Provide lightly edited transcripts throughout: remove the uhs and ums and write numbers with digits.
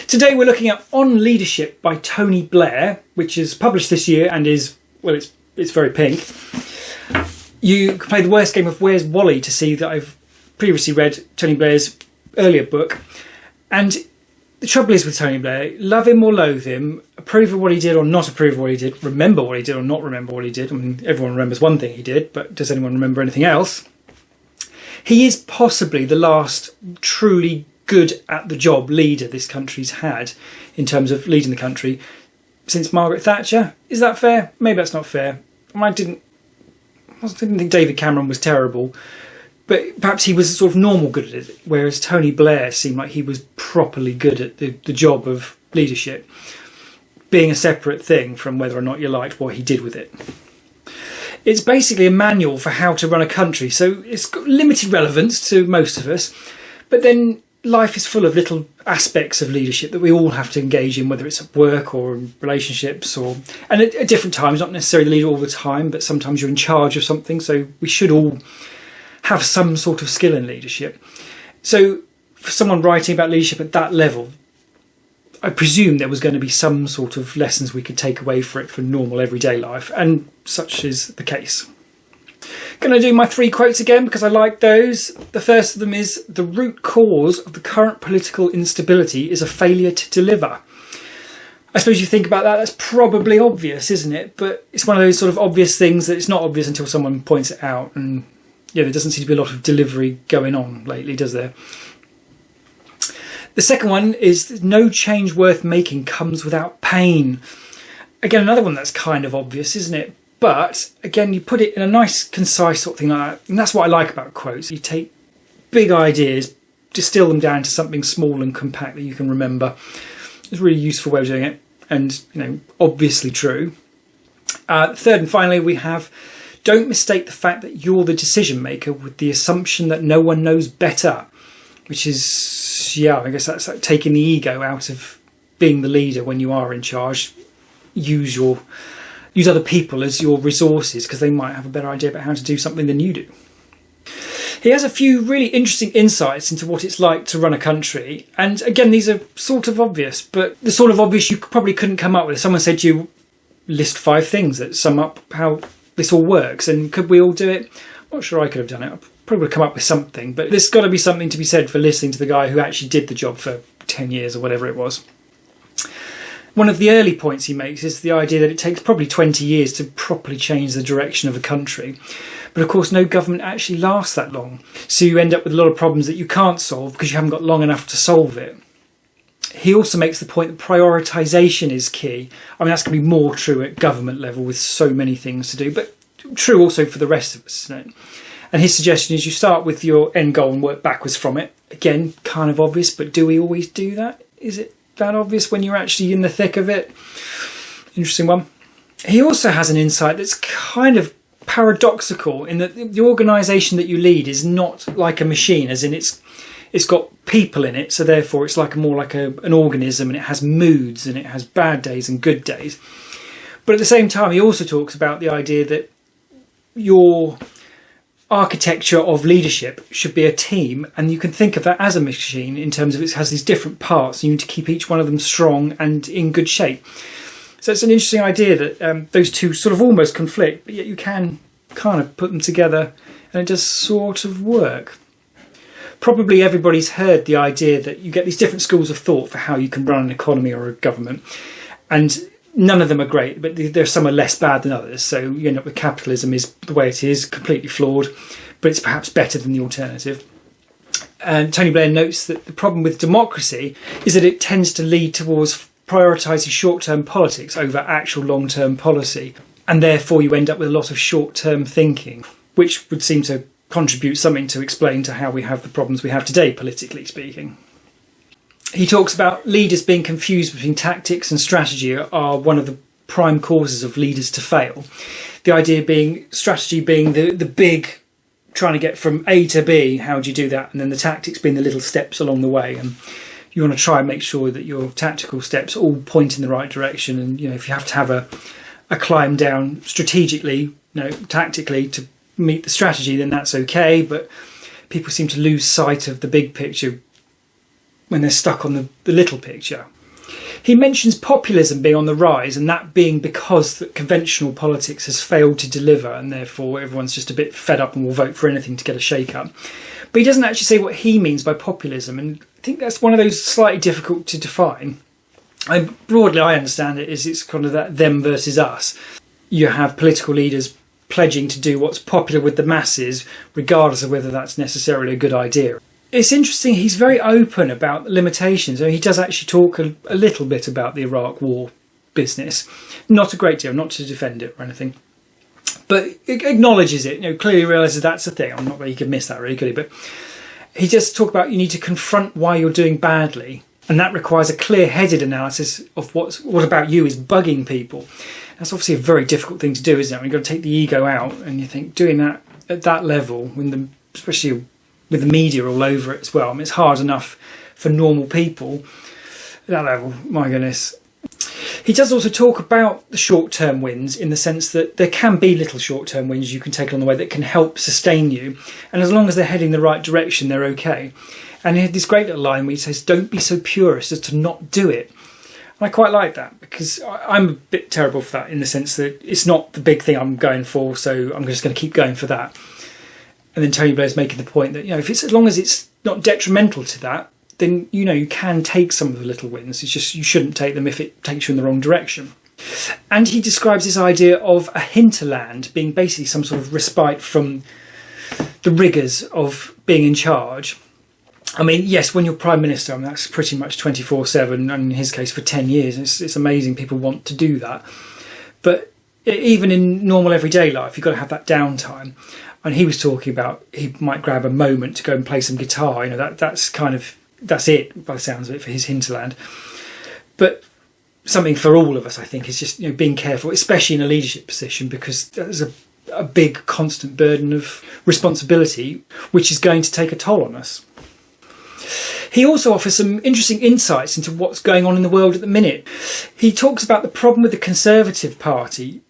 Today we're looking at On Leadership by Tony Blair, which is published this year and is, well, it's very pink. You can play the worst game of Where's Wally to see that I've previously read Tony Blair's earlier book. And the trouble is with Tony Blair, love him or loathe him, approve of what he did or not approve of what he did, remember what he did or not remember what he did. I mean, everyone remembers one thing he did, but does anyone remember anything else? He is possibly the last truly good at the job leader this country's had in terms of leading the country since Margaret Thatcher. Is that fair? Maybe that's not fair. I didn't think David Cameron was terrible, but perhaps he was sort of normal good at it, whereas Tony Blair seemed like he was properly good at the job of leadership, being a separate thing from whether or not you liked what he did with it. It's basically a manual for how to run a country, so it's got limited relevance to most of us, but then life is full of little aspects of leadership that we all have to engage in, whether it's at work or in relationships, and at different times, not necessarily lead all the time, but sometimes you're in charge of something, so we should all have some sort of skill in leadership. So for someone writing about leadership at that level, I presume there was going to be some sort of lessons we could take away for it for normal everyday life, and such is the case. Going to do my 3 quotes again because I like those. The first of them is, the root cause of the current political instability is a failure to deliver. I suppose you think about that, that's probably obvious, isn't it? But it's one of those sort of obvious things that it's not obvious until someone points it out. And yeah, there doesn't seem to be a lot of delivery going on lately, does there? The second one is, no change worth making comes without pain. Again, another one that's kind of obvious, isn't it? But again, you put it in a nice, concise sort of thing like that. And that's what I like about quotes. You take big ideas, distill them down to something small and compact that you can remember. It's a really useful way of doing it. And, obviously true. Third and finally, we have, don't mistake the fact that you're the decision maker with the assumption that no one knows better. Which is, yeah, I guess that's like taking the ego out of being the leader when you are in charge. Use other people as your resources because they might have a better idea about how to do something than you do. He has a few really interesting insights into what it's like to run a country. And again, these are sort of obvious, but the sort of obvious you probably couldn't come up with. Someone said to you, list 5 things that sum up how this all works. And could we all do it? I'm not sure I could have done it. I probably would have come up with something. But there's got to be something to be said for listening to the guy who actually did the job for 10 years or whatever it was. One of the early points he makes is the idea that it takes probably 20 years to properly change the direction of a country. But of course, no government actually lasts that long. So you end up with a lot of problems that you can't solve because you haven't got long enough to solve it. He also makes the point that prioritisation is key. I mean, that's going to be more true at government level with so many things to do, but true also for the rest of us, isn't it? And his suggestion is you start with your end goal and work backwards from it. Again, kind of obvious, but do we always do that? Is it that obvious when you're actually in the thick of it? Interesting one. He also has an insight that's kind of paradoxical in that the organisation that you lead is not like a machine, as in it's got people in it, so therefore it's like more like an organism, and it has moods and it has bad days and good days. But at the same time, he also talks about the idea that your architecture of leadership should be a team, and you can think of that as a machine in terms of it has these different parts. You need to keep each one of them strong and in good shape. So it's an interesting idea that those two sort of almost conflict, but yet you can kind of put them together and it does sort of work. Probably everybody's heard the idea that you get these different schools of thought for how you can run an economy or a government, and none of them are great, but there's some are less bad than others. So you end up with capitalism is the way it is, completely flawed, but it's perhaps better than the alternative. And Tony Blair notes that the problem with democracy is that it tends to lead towards prioritising short-term politics over actual long-term policy. And therefore you end up with a lot of short-term thinking, which would seem to contribute something to explain to how we have the problems we have today, politically speaking. He talks about leaders being confused between tactics and strategy are one of the prime causes of leaders to fail. The idea being, strategy being the big, trying to get from A to B, how do you do that? And then the tactics being the little steps along the way. And you want to try and make sure that your tactical steps all point in the right direction. And, if you have to have a climb down strategically, tactically to meet the strategy, then that's okay. But people seem to lose sight of the big picture when they're stuck on the little picture. He mentions populism being on the rise, and that being because that conventional politics has failed to deliver, and therefore everyone's just a bit fed up and will vote for anything to get a shake-up. But he doesn't actually say what he means by populism, and I think that's one of those slightly difficult to define. Broadly, I understand it is it's kind of that them versus us. You have political leaders pledging to do what's popular with the masses, regardless of whether that's necessarily a good idea. It's interesting, he's very open about the limitations. I mean, he does actually talk a little bit about the Iraq War business. Not a great deal, not to defend it or anything. But it acknowledges it, clearly realises that's a thing. I'm not that he could miss that really, could he? But he does talk about you need to confront why you're doing badly. And that requires a clear-headed analysis of what about you is bugging people. That's obviously a very difficult thing to do, isn't it? You've got to take the ego out, and you think doing that at that level, especially with the media all over it as well. I mean, it's hard enough for normal people at that level, my goodness. He does also talk about the short-term wins in the sense that there can be little short-term wins you can take along the way that can help sustain you. And as long as they're heading the right direction, they're okay. And he had this great little line where he says, don't be so purist as to not do it. And I quite like that because I'm a bit terrible for that in the sense that it's not the big thing I'm going for, so I'm just going to keep going for that. And then Tony Blair's making the point that, if it's as long as it's not detrimental to that, then, you can take some of the little wins. It's just you shouldn't take them if it takes you in the wrong direction. And he describes this idea of a hinterland being basically some sort of respite from the rigours of being in charge. I mean, yes, when you're Prime Minister, that's pretty much 24/7, and in his case for 10 years. It's amazing people want to do that. But even in normal everyday life, you've got to have that downtime. And he was talking about he might grab a moment to go and play some guitar. That's it, by the sounds of it, for his hinterland. But something for all of us, I think, is just being careful, especially in a leadership position, because there's a big constant burden of responsibility, which is going to take a toll on us. He also offers some interesting insights into what's going on in the world at the minute. He talks about the problem with the Conservative Party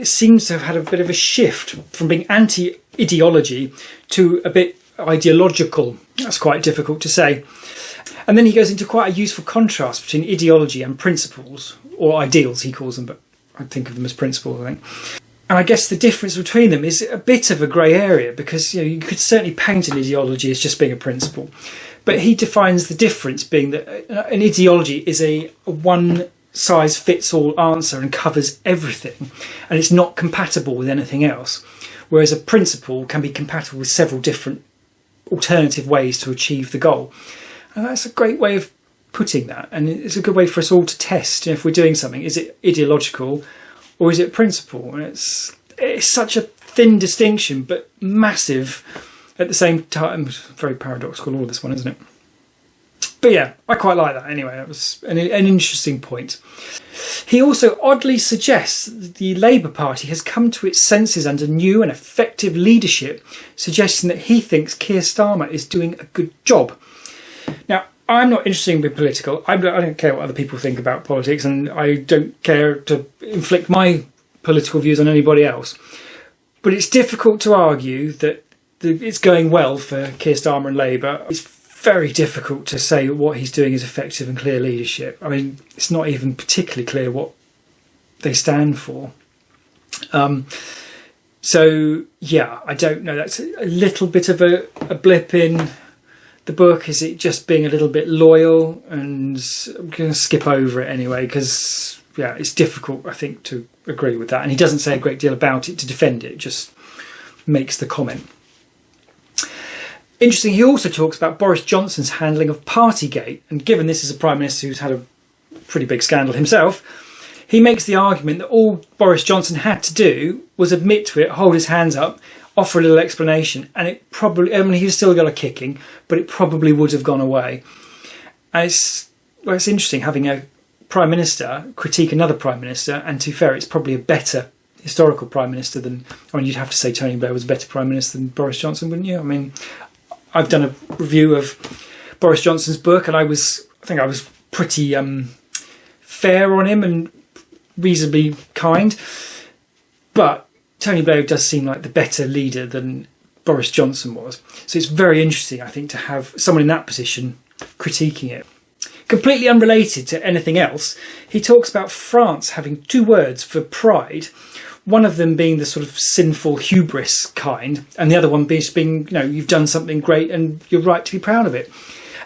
seems to have had a bit of a shift from being anti-ideology to a bit ideological. That's quite difficult to say. And then he goes into quite a useful contrast between ideology and principles, or ideals he calls them, but I think of them as principles, I think. And I guess the difference between them is a bit of a grey area because you could certainly paint an ideology as just being a principle. But he defines the difference being that an ideology is a one-size-fits-all answer and covers everything, and it's not compatible with anything else. Whereas a principle can be compatible with several different alternative ways to achieve the goal. And that's a great way of putting that, and it's a good way for us all to test if we're doing something. Is it ideological or is it principle? And it's such a thin distinction, but massive at the same time. It's very paradoxical, all this one, isn't it? But yeah, I quite like that anyway. That was an interesting point. He also oddly suggests that the Labour Party has come to its senses under new and effective leadership, suggesting that he thinks Keir Starmer is doing a good job. Now, I'm not interested in being political. I don't care what other people think about politics, and I don't care to inflict my political views on anybody else. But it's difficult to argue that it's going well for Keir Starmer and Labour. It's very difficult to say what he's doing is effective and clear leadership. I mean, it's not even particularly clear what they stand for. So, yeah, I don't know. That's a little bit of a blip in the book. Is it just being a little bit loyal? And I'm going to skip over it anyway because, yeah, it's difficult, I think, to agree with that. And he doesn't say a great deal about it to defend it, just makes the comment. Interesting, he also talks about Boris Johnson's handling of Partygate, and given this is a Prime Minister who's had a pretty big scandal himself, he makes the argument that all Boris Johnson had to do was admit to it, hold his hands up, offer a little explanation, and it probably, he's still got a kicking, but it probably would have gone away. And it's interesting having a Prime Minister critique another Prime Minister, and to be fair, it's probably a better historical Prime Minister than, you'd have to say Tony Blair was a better Prime Minister than Boris Johnson, wouldn't you? I mean, I've done a review of Boris Johnson's book, and I think I was pretty fair on him and reasonably kind. But Tony Blair does seem like the better leader than Boris Johnson was. So it's very interesting, I think, to have someone in that position critiquing it. completely unrelated to anything else, he talks about France having 2 words for pride. One of them being the sort of sinful hubris kind, and the other one being, you've done something great and you're right to be proud of it.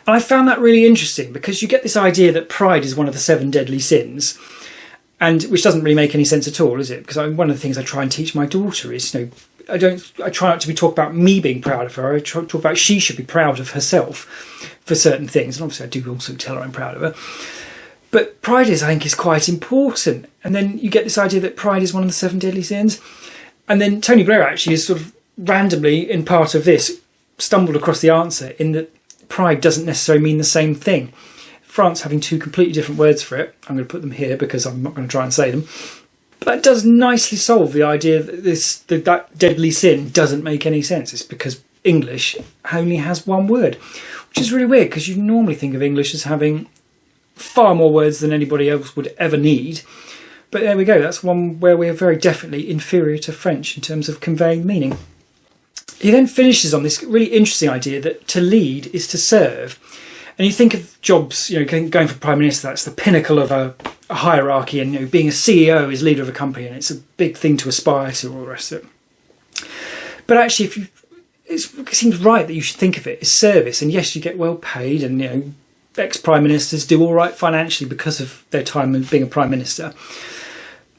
And I found that really interesting, because you get this idea that pride is one of the 7 deadly sins, and which doesn't really make any sense at all, is it? Because one of the things I try and teach my daughter is, I try not to be talk about me being proud of her. I try to talk about she should be proud of herself for certain things, and obviously I do also tell her I'm proud of her. But pride I think, is quite important. And then you get this idea that pride is one of the 7 deadly sins. And then Tony Blair actually is sort of randomly, in part of this, stumbled across the answer, in that pride doesn't necessarily mean the same thing. France having 2 completely different words for it. I'm going to put them here because I'm not going to try and say them. But that does nicely solve the idea that that deadly sin doesn't make any sense. It's because English only has 1 word, which is really weird, because you normally think of English as having far more words than anybody else would ever need. But there we go, that's one where we're very definitely inferior to French in terms of conveying meaning. He then finishes on this really interesting idea that to lead is to serve. And you think of jobs, going for Prime Minister, that's the pinnacle of a hierarchy, and being a CEO is leader of a company, and it's a big thing to aspire to, all the rest of it. But actually, it seems right that you should think of it as service. And yes, you get well paid, and ex-prime ministers do all right financially because of their time as being a prime minister.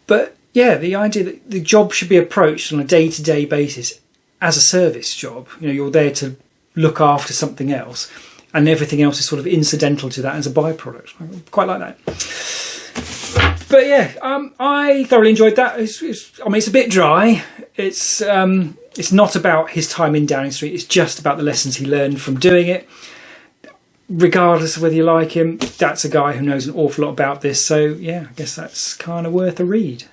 But yeah, the idea that the job should be approached on a day-to-day basis as a service job. You're there to look after something else, and everything else is sort of incidental to that as a byproduct. I quite like that. But yeah, I thoroughly enjoyed that. It's a bit dry. It's not about his time in Downing Street. It's just about the lessons he learned from doing it. Regardless of whether you like him, that's a guy who knows an awful lot about this. So yeah, I guess that's kind of worth a read.